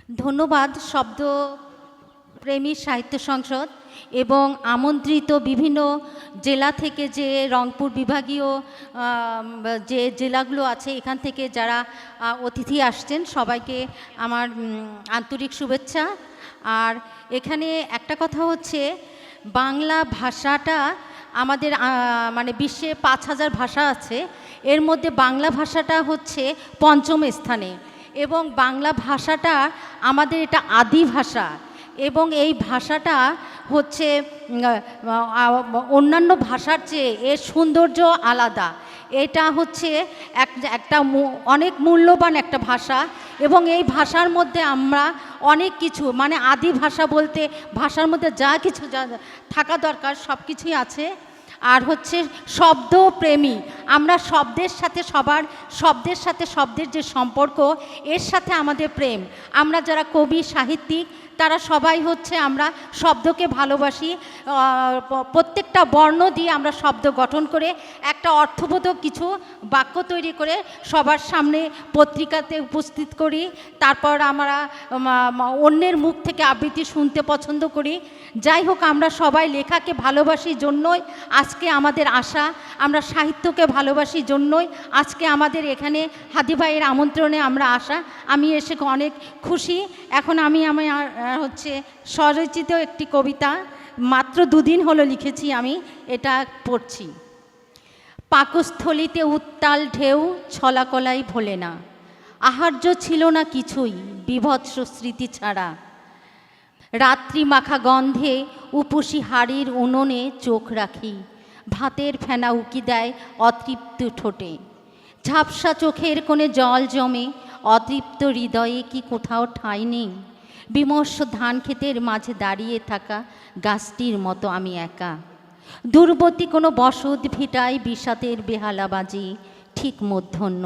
ধন্যবাদ শব্দ প্রেমী সাহিত্য সংসদ এবং আমন্ত্রিত বিভিন্ন জেলা থেকে যে রংপুর বিভাগীয় যে জেলাগুলো আছে এখান থেকে যারা অতিথি আসছেন সবাইকে আমার আন্তরিক শুভেচ্ছা। আর এখানে একটা কথা হচ্ছে, বাংলা ভাষাটা আমাদের মানে বিশ্বে ৫,০০০ ভাষা আছে, এর মধ্যে বাংলা ভাষাটা হচ্ছে পঞ্চম স্থানে এবং বাংলা ভাষাটা আমাদের এটা আদি ভাষা এবং এই ভাষাটা হচ্ছে অন্যান্য ভাষার চেয়ে এর সৌন্দর্য আলাদা। এটা হচ্ছে একটা অনেক মূল্যবান একটা ভাষা এবং এই ভাষার মধ্যে আমরা অনেক কিছু মানে আদি ভাষা বলতে ভাষার মধ্যে যা কিছু যা থাকা দরকার সব কিছুই আছে। আর হচ্ছে শব্দপ্রেমী, আমরা শব্দের সাথে শব্দের যে সম্পর্ক এর সাথে আমাদের প্রেম। আমরা যারা কবি সাহিত্যিক তারা সবাই হচ্ছে আমরা শব্দকে ভালোবাসি, প্রত্যেকটা বর্ণ দিয়ে আমরা শব্দ গঠন করে একটা অর্থবোধক কিছু বাক্য তৈরি করে সবার সামনে পত্রিকাতে উপস্থিত করি। তারপর আমরা অন্যের মুখ থেকে আবৃত্তি শুনতে পছন্দ করি। যাই হোক, আমরা সবাই লেখাকে ভালোবাসি জন্যই আজকে আমাদের আসা, আমরা সাহিত্যকে ভালোবাসি জন্যই আজকে আমাদের এখানে হাদি ভাইয়ের আমন্ত্রণে আমরা আসা। আমি এসে অনেক খুশি। এখন আমি হচ্ছে স্বরচিত একটি কবিতা মাত্র 2 দিন হলো লিখেছি, আমি এটা পড়ছি। পাকস্থলিতে উত্তাল ঢেউ ছলাকলাই ভোলে না, আহার্য ছিল না কিছুই বিভৎস স্মৃতি ছাড়া। রাত্রি মাখা গন্ধে উপসী হাড়ির উনুনে চোখ রাখি, ভাতের ফেনা উকি দেয় অতৃপ্ত ঠোঁটে। ঝাপসা চোখের কোণে জল জমে, অতৃপ্ত হৃদয়ে কি কোথাও ঠাঁই নেই? বিমর্ষ ধান ক্ষেতের মাঝে দাঁড়িয়ে থাকা গাছটির মতো আমি একা। দূরবর্তী কোনো বসত ভিটায় বিষাদের বেহালা বাজি, ঠিক মধ্যাহ্ন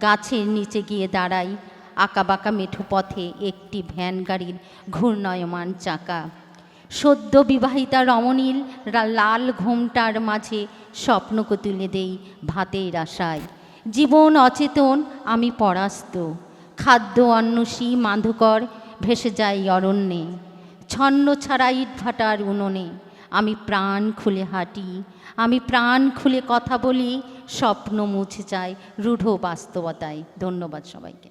গাছের নিচে গিয়ে দাঁড়াই, আঁকাবাঁকা মেঠো পথে একটি ভ্যান গাড়ির ঘূর্ণায়মান চাকা। সদ্য বিবাহিতা রমণীর লাল ঘোমটার মাঝে স্বপ্নকে তুলে দেই ভাতের আশায়। জীবন অচেতন, আমি পরাস্ত, খাদ্য অন্নসী মাধুকর ভেসে যাই অরণ্যে। ছন্ন ছাড়া ইট ভাটার উনুনে আমি প্রাণ খুলে হাঁটি, আমি প্রাণ খুলে কথা বলি, স্বপ্ন মুছে যায় রূঢ় বাস্তবতায়। ধন্যবাদ সবাইকে।